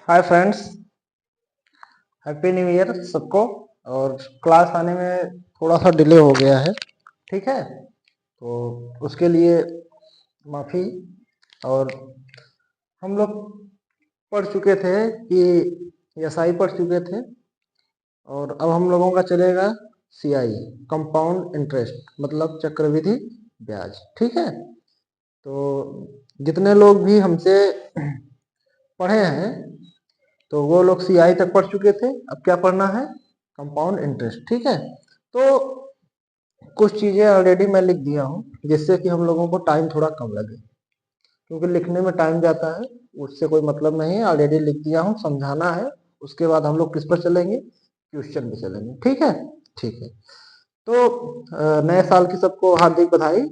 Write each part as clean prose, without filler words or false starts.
Hi friends, happy new year सबको। और class आने में थोड़ा सा डिले हो गया है, ठीक है। तो उसके लिए माफ़ी। और हम लोग पढ़ चुके थे कि एसआई पढ़ चुके थे, और अब हम लोगों का चलेगा सीआई, कंपाउंड इंटरेस्ट, मतलब चक्रवृद्धि ब्याज, ठीक है। तो जितने लोग भी हमसे पढ़े हैं तो वो लोग सीआई तक पढ़ चुके थे। अब क्या पढ़ना है? कंपाउंड इंटरेस्ट, ठीक है। तो कुछ चीजें ऑलरेडी मैं लिख दिया हूँ जिससे कि हम लोगों को टाइम थोड़ा कम लगे, क्योंकि लिखने में टाइम जाता है, उससे कोई मतलब नहीं है। ऑलरेडी लिख दिया हूँ, समझाना है। उसके बाद हम लोग किस पर चलेंगे? क्वेश्चन पे चलेंगे, ठीक है। ठीक है। तो नए साल की सबको हार्दिक बधाई।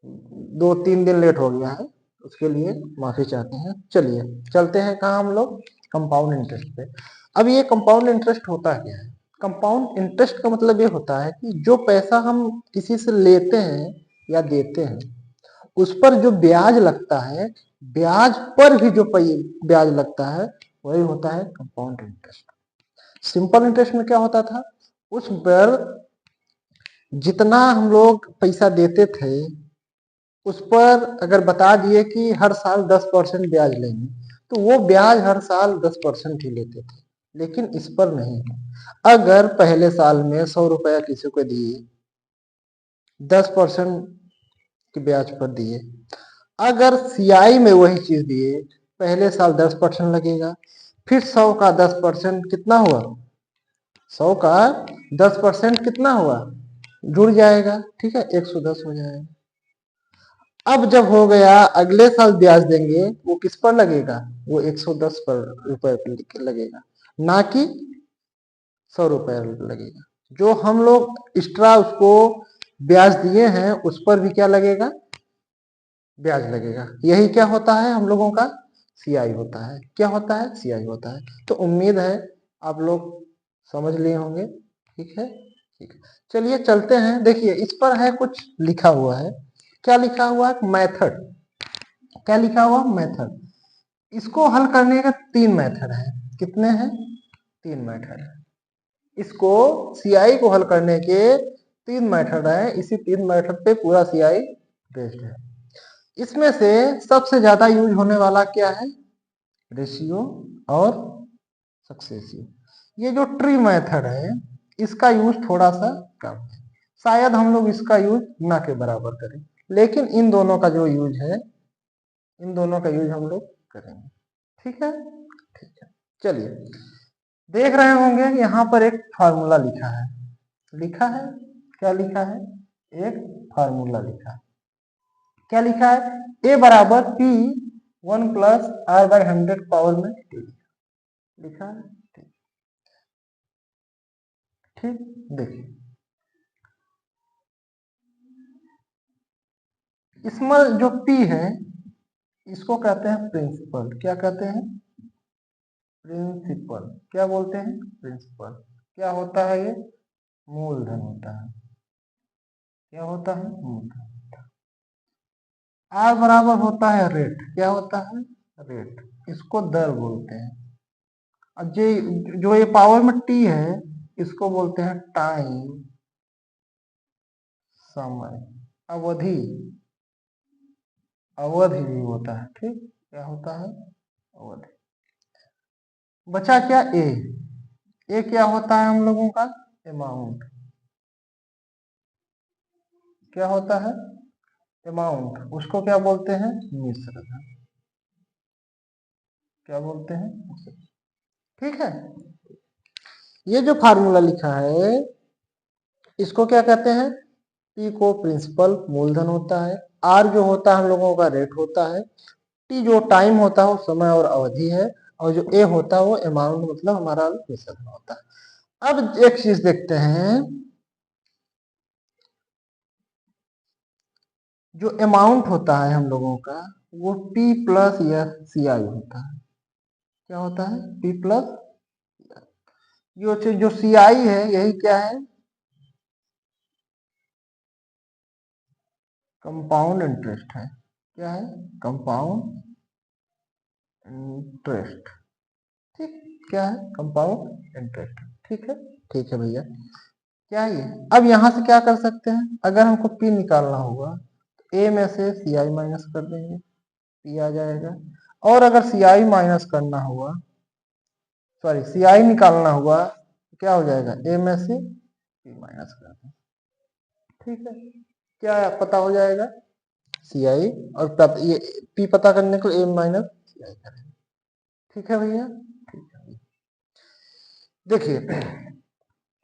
2-3 दिन लेट हो गया है, उसके लिए माफी चाहते हैं। चलिए चलते हैं कहाँ हम लोग? कंपाउंड इंटरेस्ट पे। अब ये कंपाउंड इंटरेस्ट होता क्या है? कंपाउंड इंटरेस्ट का मतलब ये होता है कि जो पैसा हम किसी से लेते हैं या देते हैं, उस पर जो ब्याज लगता है, ब्याज पर भी जो ब्याज लगता है, वही होता है कंपाउंड इंटरेस्ट। सिंपल इंटरेस्ट में क्या होता था? उस पर जितना हम लोग पैसा देते थे, उस पर अगर बता दिए कि हर साल 10% ब्याज लेंगे, तो वो ब्याज हर साल 10% ही लेते थे। लेकिन इस पर नहीं है। अगर पहले साल में 100 रुपया किसी को दिए, 10% के ब्याज पर दिए, अगर सीआई में वही चीज दिए, पहले साल 10% लगेगा, फिर 100 का 10% कितना हुआ? 100 का 10% कितना हुआ? जुड़ जाएगा, ठीक है, 110 हो जाएगा। अब जब हो गया, अगले साल ब्याज देंगे, वो किस पर लगेगा? वो 110 पर रुपए पर लगेगा, ना कि 100 रुपए लगेगा। जो हम लोग एक्स्ट्रा उसको ब्याज दिए हैं, उस पर भी क्या लगेगा? ब्याज लगेगा। यही क्या होता है हम लोगों का? सीआई होता है। क्या होता है? सीआई होता है। तो उम्मीद है आप लोग समझ लिए होंगे, ठीक है। ठीक है, चलिए चलते हैं। देखिए इस पर है कुछ लिखा हुआ है। क्या लिखा हुआ है? मेथड। क्या लिखा हुआ? मेथड। इसको हल करने का 3 मेथड है। कितने हैं? 3 मेथड है। इसको सीआई को हल करने के 3 मेथड है। इसी 3 मेथड पे पूरा सीआई बेस्ड है। इसमें से सबसे ज्यादा यूज होने वाला क्या है? रेशियो और सक्सेसिव। ये जो ट्री मेथड है, इसका यूज थोड़ा सा कम है। शायद हम लोग इसका यूज ना के बराबर करें, लेकिन इन दोनों का जो यूज है, इन दोनों का यूज हम लोग करेंगे, ठीक है। ठीक है, चलिए। देख रहे होंगे यहाँ पर एक फार्मूला लिखा है। लिखा है, क्या लिखा है? एक फार्मूला लिखा है। क्या लिखा है? ए बराबर पी 1 + r/100 पावर में टी लिखा है। ठीक, ठीक। देखिए इसमें जो पी है, इसको कहते हैं प्रिंसिपल। क्या कहते हैं? प्रिंसिपल। क्या बोलते हैं? प्रिंसिपल। क्या होता है ये? मूलधन होता है। क्या होता है? मूलधन। आर बराबर होता है रेट। क्या होता है? रेट। इसको दर बोलते हैं। और जो ये पावर में टी है, इसको बोलते हैं टाइम, समय, अवधि। अवधि भी होता है, ठीक। क्या होता है? अवधि। बचा क्या? ए। ए क्या होता है हम लोगों का? अमाउंट। क्या होता है? अमाउंट। उसको क्या बोलते हैं? मिश्र धन। क्या बोलते हैं? ठीक है। ये जो फार्मूला लिखा है, इसको क्या कहते हैं? पी को प्रिंसिपल मूलधन होता है, आर जो होता है हम लोगों का रेट होता है, टी जो टाइम होता है वो समय और अवधि है, और जो ए होता है वो अमाउंट, मतलब हमारा मिश्रण होता है। अब एक चीज देखते हैं, जो अमाउंट होता है हम लोगों का, वो पी प्लस एस सी आई होता है। क्या होता है? P plus. जो सी आई है, यही क्या है? कंपाउंड इंटरेस्ट है। क्या है? Compound interest. ठीक, क्या है, कंपाउंड इंटरेस्ट। ठीक है भैया, क्या है ये। अब यहां से क्या कर सकते हैं, अगर हमको पी निकालना होगा तो ए में से सी आई माइनस कर देंगे, पी आ जाएगा। और अगर सी आई माइनस करना हुआ, सॉरी सी आई निकालना हुआ तो क्या हो जाएगा, ए में से पी माइनस कर देंगे। ठीक है, क्या पता हो जाएगा, सी आई, और ये पी पता करने को ए माइनस सी आई करेंगे। ठीक है भैया, ठीक है। देखिए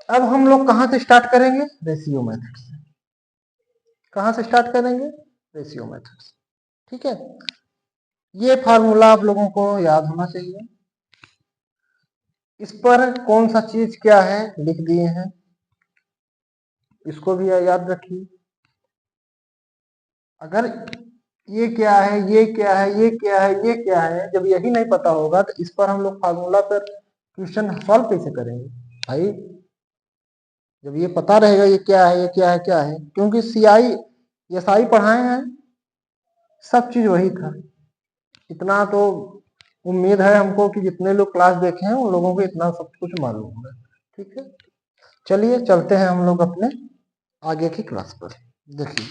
अब हम लोग कहां से स्टार्ट करेंगे, रेशियो मेथड से। कहां से स्टार्ट करेंगे, रेशियो मेथड से। ठीक है, ये फार्मूला आप लोगों को याद होना चाहिए। इस पर कौन सा चीज क्या है लिख दिए हैं, इसको भी याद रखिए। अगर ये क्या है, ये क्या है, ये क्या है, ये क्या है, जब यही नहीं पता होगा तो इस पर हम लोग फार्मूला पर क्वेश्चन सॉल्व कैसे करेंगे भाई। जब ये पता रहेगा ये क्या है, ये क्या है, क्या है, क्योंकि सी आई एस आई पढ़ाए हैं, सब चीज वही था। इतना तो उम्मीद है हमको कि जितने लोग क्लास देखे हैं उन लोगों को इतना सब कुछ मालूम है। ठीक है, चलिए चलते हैं हम लोग अपने आगे की क्लास पर। देखिए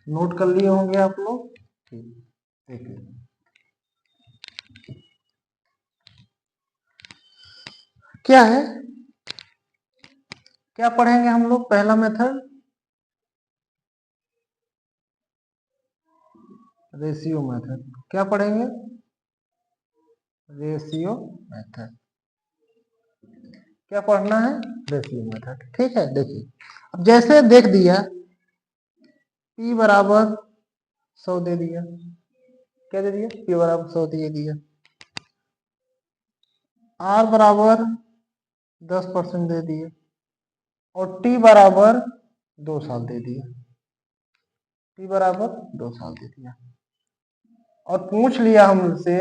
नोट कर लिए होंगे आप लोग। ठीक, देखिए क्या है, क्या पढ़ेंगे हम लोग, पहला मेथड रेशियो मेथड। क्या पढ़ेंगे, रेशियो मेथड। क्या पढ़ना है, रेशियो मेथड। ठीक है, देखिए अब जैसे देख दिया P बराबर 100 दे दिया, क्या दे दिया, P बराबर 100 दे दिया, R बराबर 10% दे दिए, और T बराबर 2 साल दे दिया, T बराबर 2 साल दे दिया। और पूछ लिया हमसे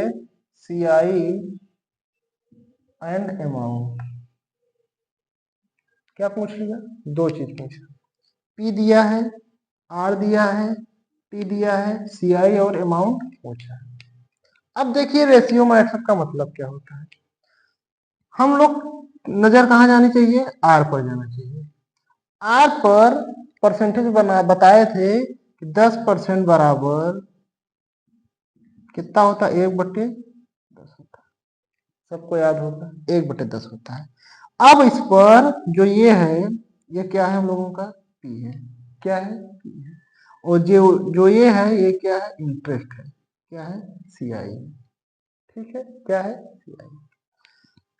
सी आई एंड अमाउंट। क्या पूछ लिया, दो चीज पूछा, P दिया है, R दिया है, T दिया है, सी आई और अमाउंट पूछा है। अब देखिए रेशियो मेथड का मतलब क्या होता है। हम लोग नजर कहाँ जानी चाहिए, आर पर जाना चाहिए। आर पर परसेंटेज बना बताए थे कि 10% बराबर कितना होता है, 1/10 होता है, सबको याद होगा 1/10 होता है। अब इस पर जो ये है, ये क्या है हम लोगों का, पी है, क्या है, पी है। और जो जो ये है ये क्या है, इंटरेस्ट है, क्या है, सी आई। ठीक है, क्या है, सी आई।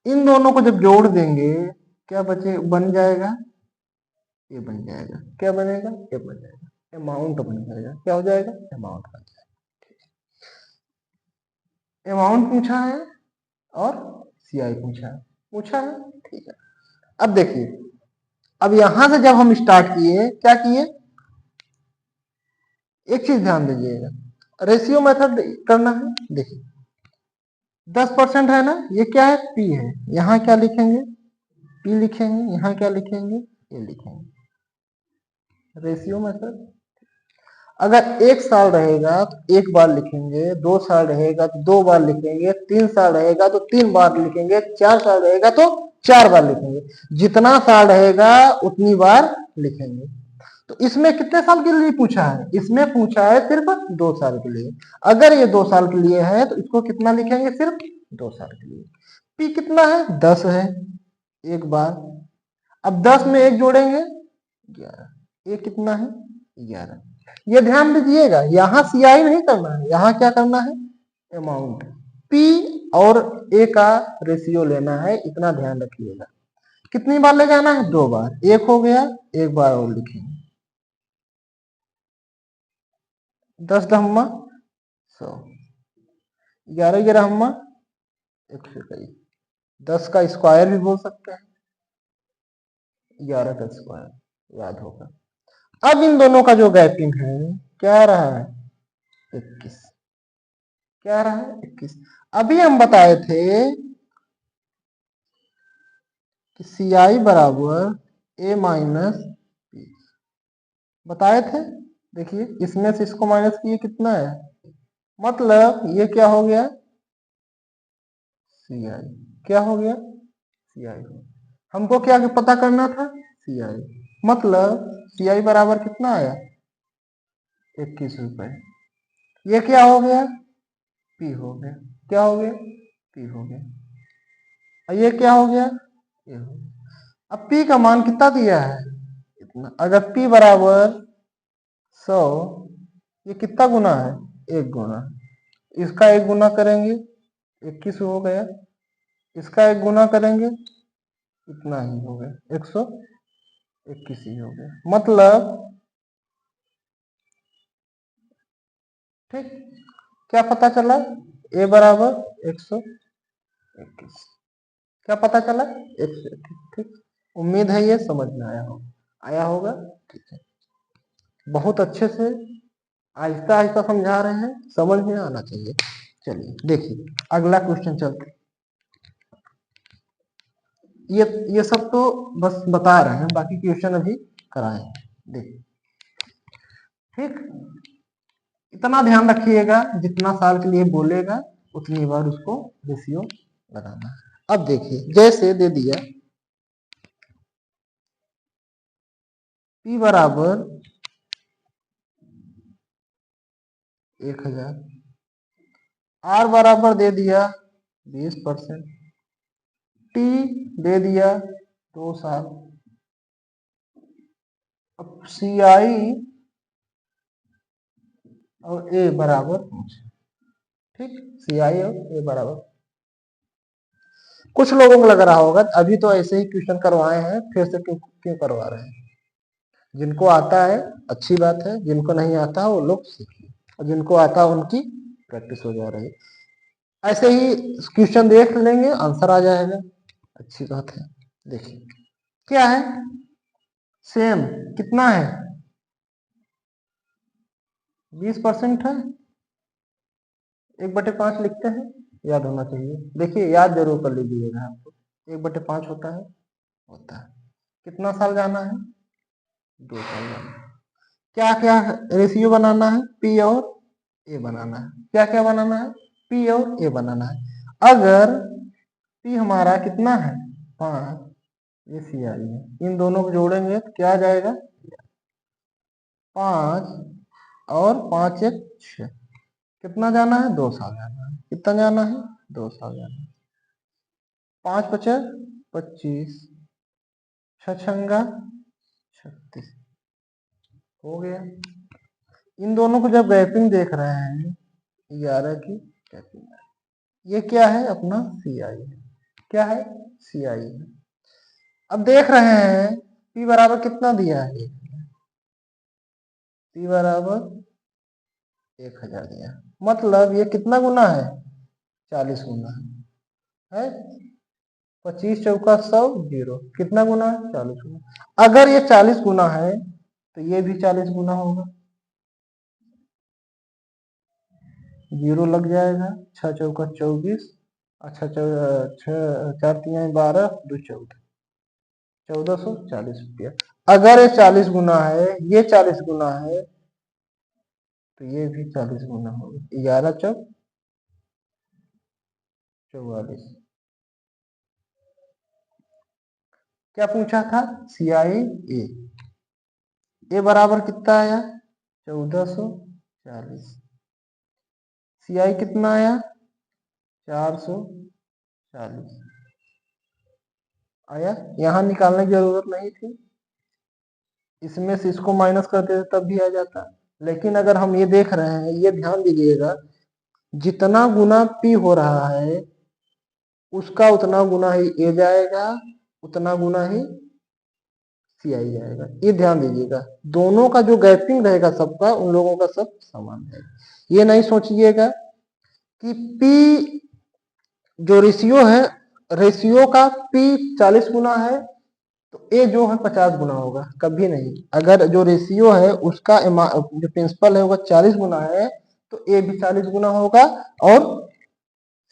इन दोनों को जब जोड़ देंगे क्या बचे, बन जाएगा, ये बन जाएगा, क्या बनेगा, ये बन जाएगा, अमाउंट बन जाएगा, क्या हो जाएगा, अमाउंट बन जाएगा। अमाउंट पूछा है और सी आई पूछा है। ठीक है, अब देखिए, अब यहां से जब हम स्टार्ट किए, क्या किए, एक चीज ध्यान दीजिएगा, रेशियो मेथड करना है। देखिए 10% है ना, ये क्या है, पी है, यहाँ क्या लिखेंगे, पी लिखेंगे, यहाँ क्या लिखेंगे, ये लिखेंगे, रेशियो मेथड। अगर 1 साल रहेगा तो 1 बार लिखेंगे, 2 साल रहेगा तो 2 बार लिखेंगे, 3 साल रहेगा तो 3 बार लिखेंगे, 4 साल रहेगा तो 4 बार लिखेंगे, जितना साल रहेगा उतनी बार लिखेंगे। तो इसमें कितने साल के लिए पूछा है, इसमें पूछा है सिर्फ 2 साल के लिए। अगर ये 2 साल के लिए है तो इसको कितना लिखेंगे, सिर्फ 2 साल के लिए। पी कितना है, 10 है, 1 बार। अब 10 में 1 जोड़ेंगे 11, ये कितना है, 11। ये ध्यान दीजिएगा, यहां सी आई नहीं करना है, यहां क्या करना है, अमाउंट। पी और ए का रेशियो लेना है, इतना ध्यान रखिएगा। कितनी बार ले जाना है, 2 बार, 1 हो गया, 1 बार और लिखेंगे, 10×100, 11×11 121, 10 का स्क्वायर भी बोल सकते हैं, 11 का स्क्वायर याद होगा। अब इन दोनों का जो गैपिंग है क्या रहा है 21, क्या रहा है 21। अभी हम बताए थे कि सी आई बराबर ए माइनस पी, बताए थे। देखिए इसमें से इसको माइनस किए कितना है, मतलब ये क्या हो गया सी आई, क्या हो गया सी आई। हमको क्या पता करना था सी आई, मतलब सी आई बराबर कितना आया 21 रुपए। ये क्या हो गया पी हो गया, क्या हो गया पी हो गया। और ये क्या हो गया ये हो गया। अब पी का मान कितना दिया है इतना, अगर पी बराबर 100, ये कितना गुना है एक गुना, इसका एक गुना करेंगे 21 हो गया, इसका एक गुना करेंगे इतना ही हो गया 121 ही हो गया, मतलब ठीक। क्या पता चला ए बराबर 121, क्या पता चला 121। ठीक, उम्मीद है ये समझ में आया होगा। ठीक है, बहुत अच्छे से आहिस्ता आहिस्ता समझा रहे हैं, समझ में आना चाहिए। चलिए देखिए अगला क्वेश्चन चलते। ये सब तो बस बता रहे हैं, बाकी क्वेश्चन अभी कराए। देखिए ठीक, इतना ध्यान रखिएगा जितना साल के लिए बोलेगा उतनी बार उसको रेशियो लगाना है। अब देखिए जैसे दे दिया P बराबर 1000, R बराबर दे दिया 20%, T दे दिया 2 साल। अब CI और A बराबर पूछे, ठीक, CI और A बराबर। कुछ लोगों को लग रहा होगा अभी तो ऐसे ही ट्यूशन करवाए हैं, फिर से क्यों क्यों करवा रहे हैं। जिनको आता है अच्छी बात है, जिनको नहीं आता वो लोग सीखिए, और जिनको आता है उनकी प्रैक्टिस हो जा रही है। ऐसे ही क्वेश्चन देख लेंगे आंसर आ जाएगा, अच्छी बात है। देखिए क्या है सेम कितना है 20% है, 1/5 लिखते हैं, याद होना चाहिए। देखिए याद जरूर कर लीजिएगा, आपको 1/5 होता है। कितना साल जाना है 2 साल जाना है। क्या क्या रेशियो बनाना है पी और ए बनाना है, क्या क्या बनाना है पी और ए बनाना है। अगर पी हमारा कितना है 5, ये सी आई है, इन दोनों को जोड़ेंगे तो क्या आ जाएगा 5 और 5 1 6, कितना जाना है 2 साल जाना है, कितना जाना है 2 साल जाना है। 5 5 25, 6 छंगा 36 हो गया। इन दोनों को जब गैपिंग देख रहे हैं 11 की गैपिंग, ये क्या है अपना सी आई है, क्या है सी आई है। अब देख रहे हैं पी बराबर कितना दिया है, पी बराबर 1000 दिया, मतलब ये कितना गुना है 40 गुना है 25 चौका 100 0, कितना गुना है 40 गुना। अगर ये 40 गुना है तो ये भी 40 गुना होगा, 0 लग जाएगा, 6 चौका 24, अच्छा 4 3 12 2 14, 1440 रुपया। अगर ये 40 गुना है, ये 40 गुना है, तो ये भी 40 गुना होगा, 11 चौक 44। क्या पूछा था सी आई ए बराबर कितना आया 1440, सी आई कितना आया 440 आया। यहां निकालने की जरूरत नहीं थी, इसमें से इसको माइनस करते थे तब भी आ जाता। लेकिन अगर हम ये देख रहे हैं, ये ध्यान दीजिएगा, जितना गुना पी हो रहा है उसका उतना गुना ही ए जाएगा, उतना गुना ही सी आई जाएगा। ये ध्यान दीजिएगा, दोनों का जो गैपिंग रहेगा सबका, उन लोगों का सब समान है। ये नहीं सोचिएगा कि पी जो रेशियो है, रेशियो का पी 40 गुना है तो ए जो है 50 गुना होगा, कभी नहीं। अगर जो रेशियो है उसका जो प्रिंसिपल है वो 40 गुना है, तो ए भी 40 गुना होगा और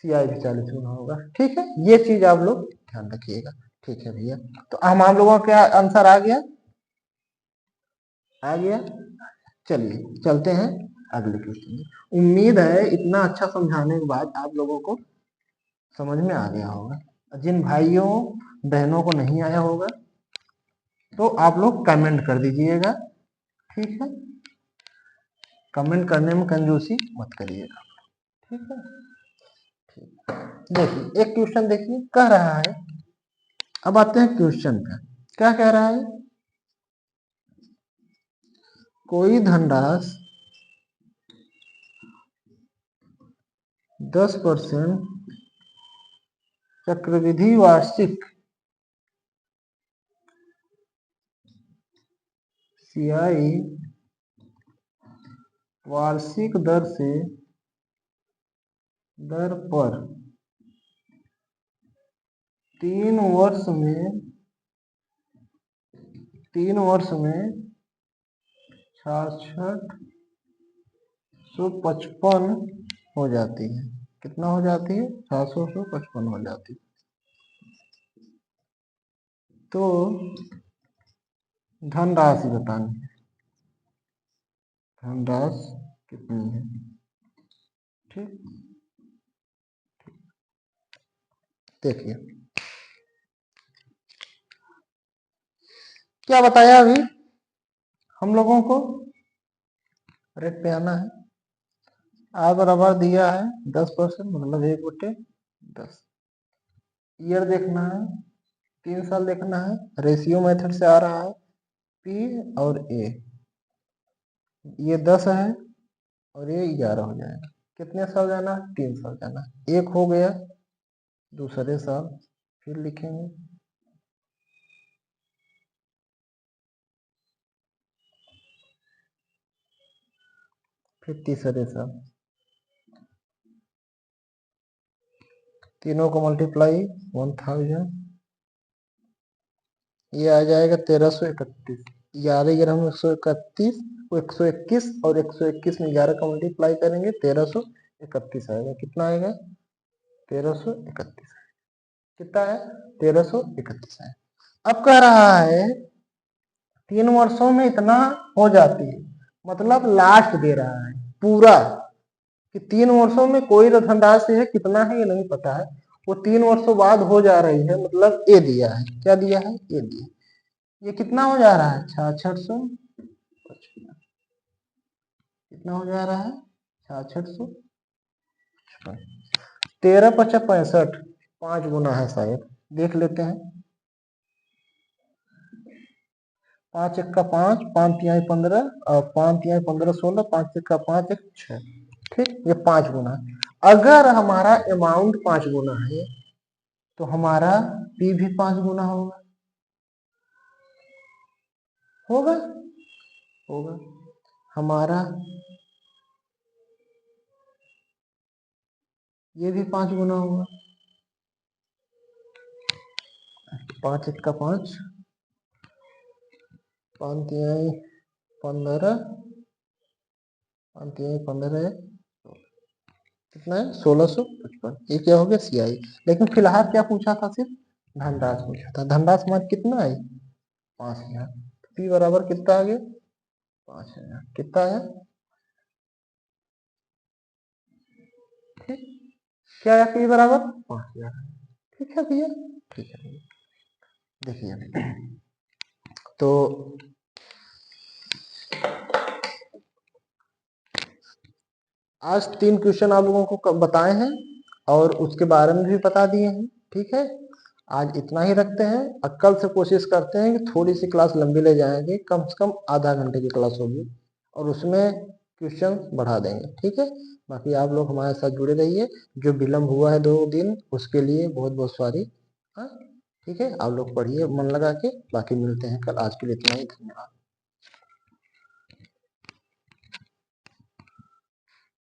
सीआई भी 40 गुना होगा। ठीक है, ये चीज आप लोग ध्यान रखिएगा। ठीक है भैया, तो हम लोगों का आंसर आ गया, आ गया। चलिए चलते हैं अगले क्वेश्चन में। उम्मीद है इतना अच्छा समझाने के बाद आप लोगों को समझ में आ गया होगा। जिन भाइयों बहनों को नहीं आया होगा तो आप लोग कमेंट कर दीजिएगा। ठीक है, कमेंट करने में कंजूसी मत करिएगा। ठीक है, ठीक। देखिए एक क्वेश्चन देखिए कह रहा है, अब आते हैं क्वेश्चन का। क्या कह रहा है, कोई धनराशि 10% चक्रवृद्धि वार्षिक सीआई वार्षिक दर पर 3 वर्ष में 6655 हो जाती है। कितना हो जाती है, 6655 हो जाती है। तो धनराशि बतानी है, धनराशि कितनी है। ठीक, देखिए क्या बताया अभी हम लोगों को, रेट पे आना है। आ बराबर दिया है 10%, मतलब 1/10। ईयर देखना है, 3 साल देखना है। रेशियो मेथड से आ रहा है, पी और ए। ये 10 है और ये 11 हो जाएगा। कितने साल जाना, 3 साल जाना। एक हो गया, दूसरे साल फिर लिखेंगे। फिर तीसरे साल, तीनों को मल्टीप्लाई 1000, ये आ जाएगा 1331। 11 ग्राम 131, 121 और 121 में 11 का मल्टीप्लाई करेंगे 1331 आएगा। कितना आएगा, 1331। कितना है, 1331 है। अब कह रहा है 3 वर्षों में इतना हो जाती है, मतलब लास्ट दे रहा है पूरा कि 3 वर्षों में कोई धनराशि है, कितना है ये नहीं पता है, वो 3 वर्षों बाद हो जा रही है। मतलब ए दिया है, क्या दिया है, ए दिया। ये कितना हो जा रहा है, 6600। कितना हो जा रहा है, 6600। 13×5=65, 5 गुना है शायद, देख लेते हैं। 5×1=5, 5×3=15 और 5×3=15=16, 5×1=5, 6। ठीक, ये 5 गुना है। अगर हमारा अमाउंट 5 गुना है तो हमारा पी भी 5 गुना होगा, होगा होगा। हमारा ये भी 5 गुना होगा। 5×1=5, 5×3=15, 5×3=15 कितना है, 1655। ये क्या हो गया, सीआई। लेकिन फिलहाल क्या पूछा था, सिर्फ धनराशि पूछा था। धनराशि हमारी कितना है, 5000। पी बराबर कितना आ गया, 5000। कितना है, ठीक, क्या है, पी बराबर 5000। ठीक है भैया, ठीक है भैया। देखिए तो आज 3 क्वेश्चन आप लोगों को बताए हैं और उसके बारे में भी बता दिए हैं। ठीक है, आज इतना ही रखते हैं। अब कल से कोशिश करते हैं कि थोड़ी सी क्लास लंबी ले जाएंगे, कम से कम आधा घंटे की क्लास होगी और उसमें क्वेश्चन बढ़ा देंगे। ठीक है, बाकी आप लोग हमारे साथ जुड़े रहिए। जो विलम्ब हुआ है 2 दिन उसके लिए बहुत बहुत सॉरी। हाँ, ठीक है, आप लोग पढ़िए मन लगा के। बाकी मिलते हैं कल, आज के लिए इतना ही, धन्यवाद।